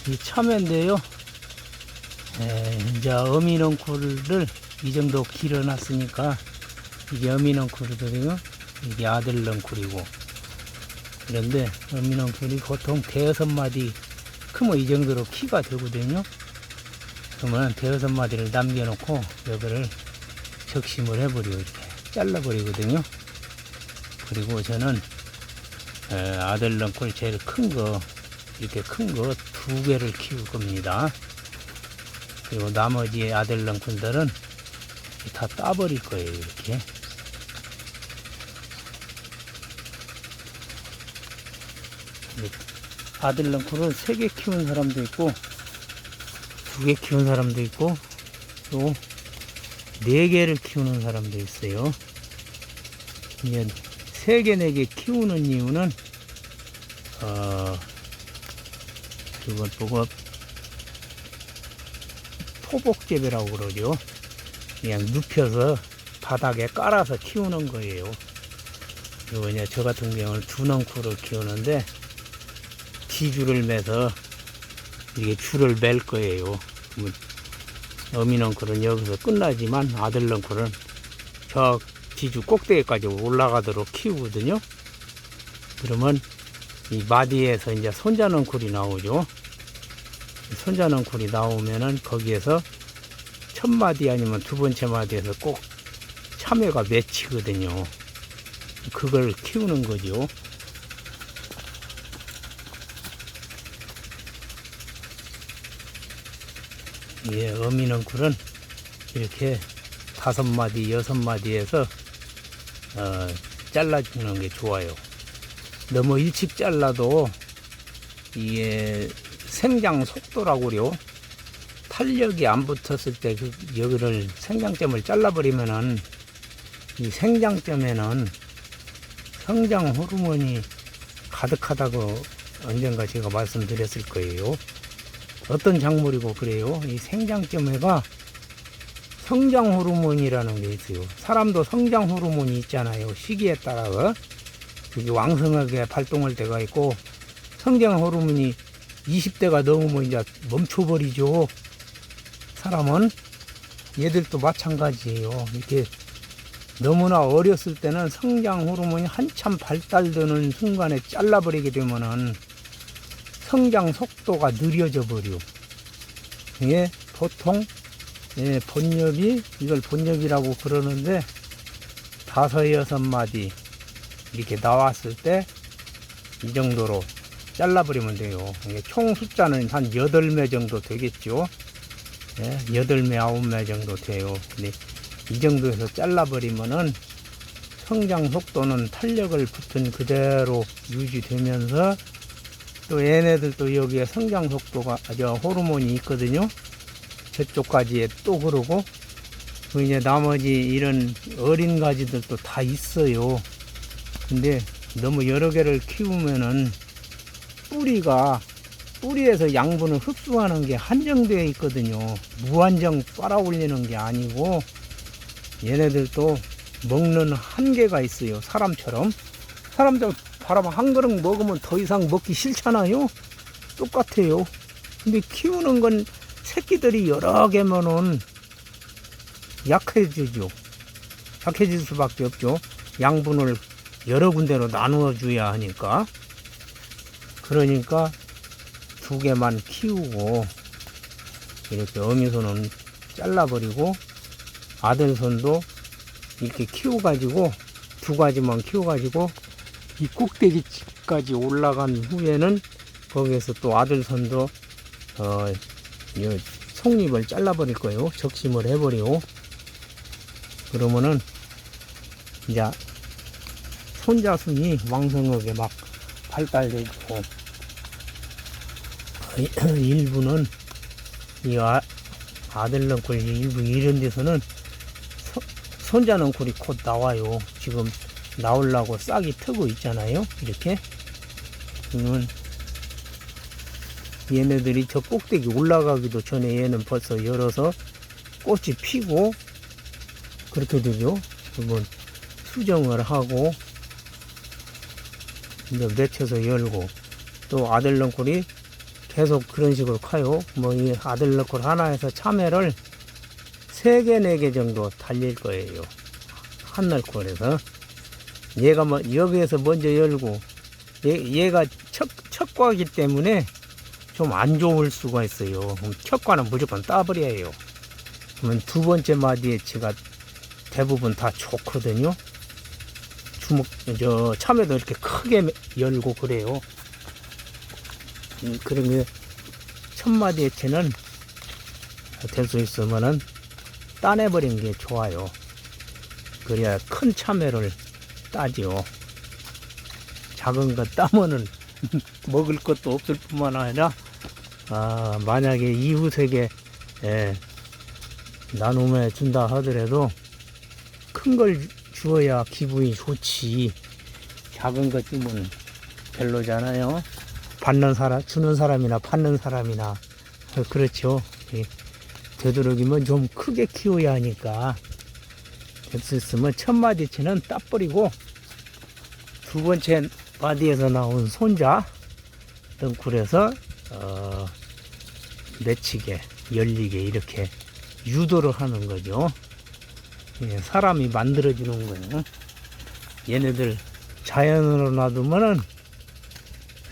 이 참외인데요. 이제 어미넝쿨을 이 정도 길어놨으니까 이게 어미넝쿨이거든요. 이게 아들넝쿨이고. 그런데 어미넝쿨이 보통 대여섯 마디 크면 이 정도로 키가 되거든요. 그러면 대여섯 마디를 남겨놓고 이거를 적심을 해버리고 이렇게 잘라버리거든요. 그리고 저는 아들넝쿨 제일 큰 거, 이렇게 큰 거 두 개를 키울 겁니다. 그리고 나머지 아들넝쿨들은 다 따버릴 거예요. 이렇게. 아들넝쿨은 3개 키우는 사람도 있고 2개 키우는 사람도 있고 또 4개를 키우는 사람도 있어요. 이제 3개, 4개 키우는 이유는 그것 보고 토복재배라고 그러죠. 그냥 눕혀서 바닥에 깔아서 키우는 거예요. 그리고 이제 저 같은 경우는 2넝쿨을 키우는데 지줄을 매서 이게 줄을 맬 거예요. 어미넝쿨은 여기서 끝나지만 아들넝쿨은 저 지주 꼭대기까지 올라가도록 키우거든요. 그러면 이 마디에서 이제 손자넝쿨이 나오죠. 손자넝쿨이 나오면은 거기에서 첫 마디 아니면 두 번째 마디에서 꼭 참외가 맺히거든요. 그걸 키우는 거죠. 예, 어미넝쿨은 이렇게 5마디, 6마디에서 잘라주는 게 좋아요. 너무 일찍 잘라도 이게 생장 속도라고 그래요. 탄력이 안 붙었을 때 여기를 생장점을 잘라버리면은 이 생장점에는 성장 호르몬이 가득하다고 언젠가 제가 말씀드렸을 거예요. 어떤 작물이고 그래요. 이 생장점에가 성장 호르몬이라는 게 있어요. 사람도 성장 호르몬이 있잖아요. 시기에 따라서 이게 왕성하게 발동할 때가 있고 성장 호르몬이 20대가 넘으면 이제 멈춰버리죠. 사람은 얘들도 마찬가지예요. 이렇게 너무나 어렸을 때는 성장 호르몬이 한참 발달되는 순간에 잘라버리게 되면은 성장 속도가 느려져 버려. 이게 보통 본엽이, 이걸 본엽이라고 그러는데 5, 6마디 이렇게 나왔을 때 이 정도로 잘라버리면 돼요. 이게 총 숫자는 한 8매 정도 되겠죠. 8매, 9매 정도 돼요. 근데 이 정도에서 잘라버리면은 성장 속도는 탄력을 붙은 그대로 유지되면서 또 얘네들도 여기에 성장 속도가 호르몬이 있거든요. 저쪽까지에 또 그러고 이제 나머지 이런 어린 가지들도 다 있어요. 근데 너무 여러 개를 키우면은 뿌리에서 양분을 흡수하는 게 한정되어 있거든요. 무한정 빨아올리는 게 아니고 얘네들도 먹는 한계가 있어요. 사람처럼. 사람도 바람 한 그릇 먹으면 더 이상 먹기 싫잖아요. 똑같아요. 근데 키우는 건 새끼들이 여러 개면은 약해지죠. 약해질 수밖에 없죠. 양분을 여러 군데로 나누어 줘야 하니까. 그러니까 2개만 키우고 이렇게 어미손은 잘라버리고 아들손도 이렇게 키워가지고 2가지만 키워가지고 이 꼭대기까지 올라간 후에는 거기에서 또 아들손도 속잎을 잘라버릴 거예요. 적심을 해버리고 그러면은 이제 손자순이 왕성하게 막 발달되고 일부는 이 아들넝쿨 일부 이런 데서는 손자넝쿨이 곧 나와요. 지금 나오려고 싹이 트고 있잖아요. 이렇게. 그러면 얘네들이 저 꼭대기 올라가기도 전에 얘는 벌써 열어서 꽃이 피고 그렇게 되죠. 그러면 수정을 하고 이제 맺혀서 열고 또 아들넝쿨이 계속 그런 식으로 커요. 뭐 이 아들너클 하나에서 참외를 3개, 4개 정도 달릴 거예요. 한 널콜에서. 얘가 뭐 여기에서 먼저 열고 얘가 첫 과이기 때문에 좀 안 좋을 수가 있어요. 그럼 첫 과는 무조건 따버려요. 그러면 두 번째 마디에치가 대부분 다 좋거든요. 참외도 이렇게 크게 열고 그래요. 그러면 첫 마디에치는 될 수 있으면은 따내버린 게 좋아요. 그래야 큰 참외를 따지요. 작은 거 따면은 먹을 것도 없을 뿐만 아니라 만약에 이웃에게 나눔해 준다 하더라도 큰 걸 주어야 기분이 좋지. 작은 것 주면 별로잖아요. 주는 사람이나 받는 사람이나 그렇죠. 되도록이면 좀 크게 키워야 하니까. 될 수 있으면 첫 마디치는 따버리고 두 번째 마디에서 나온 손자 덩굴에서 맺히게 열리게 이렇게 유도를 하는 거죠. 사람이 만들어주는 거예요. 얘네들 자연으로 놔두면은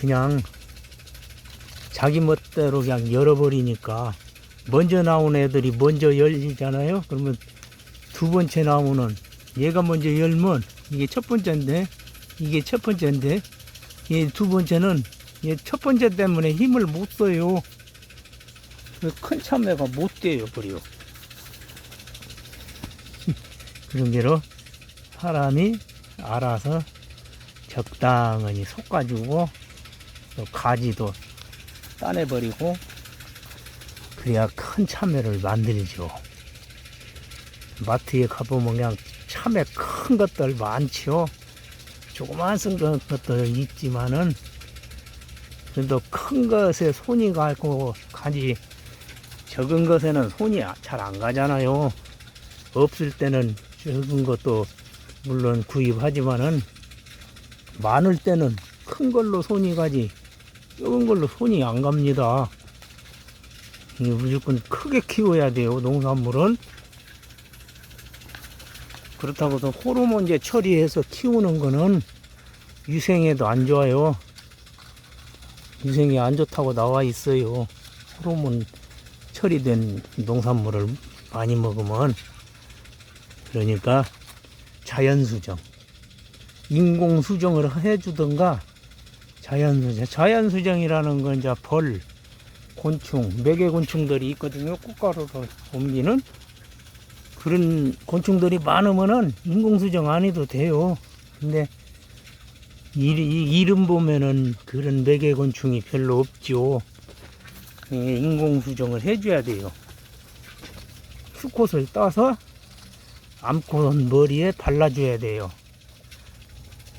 그냥 자기 멋대로 그냥 열어버리니까 먼저 나온 애들이 먼저 열리잖아요. 그러면 두 번째 나무는 얘가 먼저 열면 이게 첫 번째인데 이게 첫 번째인데 이 두 번째는 첫 번째 때문에 힘을 못 써요. 큰 참외가 못 돼요 버려. 그런 게로 사람이 알아서 적당히 솎아주고 또 가지도 따내버리고 그래야 큰 참외를 만들죠. 마트에 가보면 그냥 참외 큰 것들 많지요. 조그만 것들 있지만은 그래도 큰 것에 손이 가고 가지 적은 것에는 손이 잘 안 가잖아요. 없을 때는 적은 것도 물론 구입하지만은 많을 때는 큰 걸로 손이 가지 적은 걸로 손이 안 갑니다. 무조건 크게 키워야 돼요. 농산물은. 그렇다고 또 호르몬제 처리해서 키우는 거는 위생에도 안 좋아요. 위생이 안 좋다고 나와 있어요. 호르몬 처리된 농산물을 많이 먹으면. 그러니까 자연수정, 인공수정을 해주던가 자연수정이라는 건 이제 벌, 곤충, 매개곤충들이 있거든요. 꽃가루로 옮기는 그런 곤충들이 많으면은 인공수정 안 해도 돼요. 근데 이름 보면은 그런 매개곤충이 별로 없죠. 인공수정을 해줘야 돼요. 수컷을 따서 암컷 머리에 발라줘야 돼요.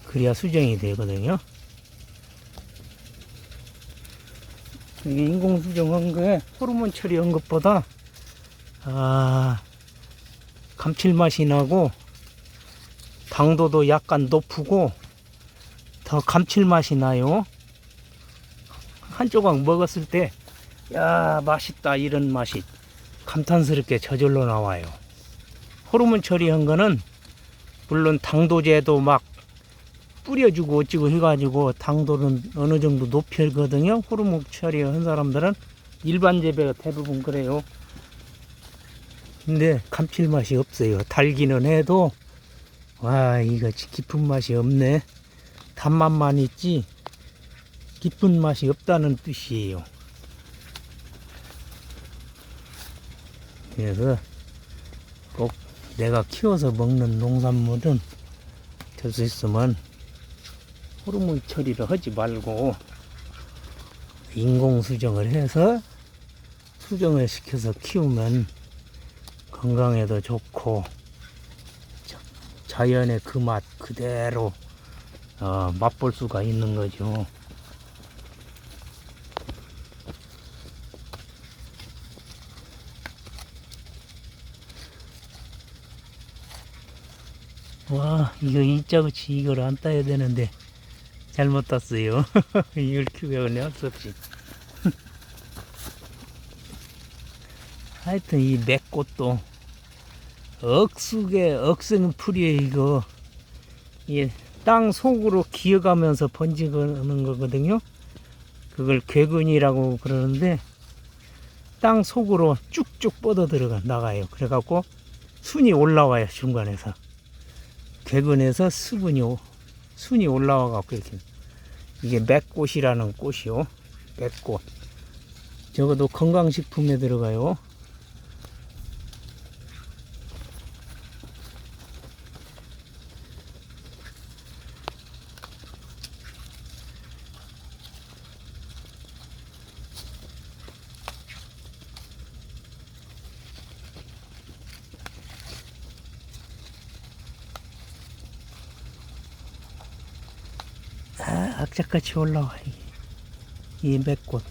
그래야 수정이 되거든요. 이게 인공수정한 게 호르몬 처리한 것보다 감칠맛이 나고 당도도 약간 높고 더 감칠맛이 나요. 한 조각 먹었을 때 야 맛있다 이런 맛이 감탄스럽게 저절로 나와요. 호르몬 처리한 거는 물론 당도제도 막 뿌려주고 어찌고 해가지고 당도는 어느 정도 높이거든요. 호르몬 처리한 사람들은 일반 재배가 대부분 그래요. 근데 감칠맛이 없어요. 달기는 해도 와 이거 깊은 맛이 없네. 단맛만 있지 깊은 맛이 없다는 뜻이에요. 그래서 꼭 내가 키워서 먹는 농산물은 될 수 있으면 호르몬 처리를 하지 말고 인공수정을 해서 수정을 시켜서 키우면 건강에도 좋고 자연의 그 맛 그대로 맛볼 수가 있는 거죠. 와 이거 이자그치 이걸 안 따야 되는데 잘못 땄어요. 이걸 키우면 할 수 없이 하여튼 이 맥꽃도 억센풀이에 이거 이 땅 속으로 기어가면서 번지는 거거든요. 그걸 괴근이라고 그러는데 땅 속으로 쭉쭉 뻗어 들어가 나가요. 그래갖고 순이 올라와요. 중간에서 괴근에서 순이 올라와 갖고 이렇게 이게 맥꽃이라는 꽃이요. 맥꽃. 적어도 건강식품에 들어가요. 아, 악착같이 올라와 이 맥꽃.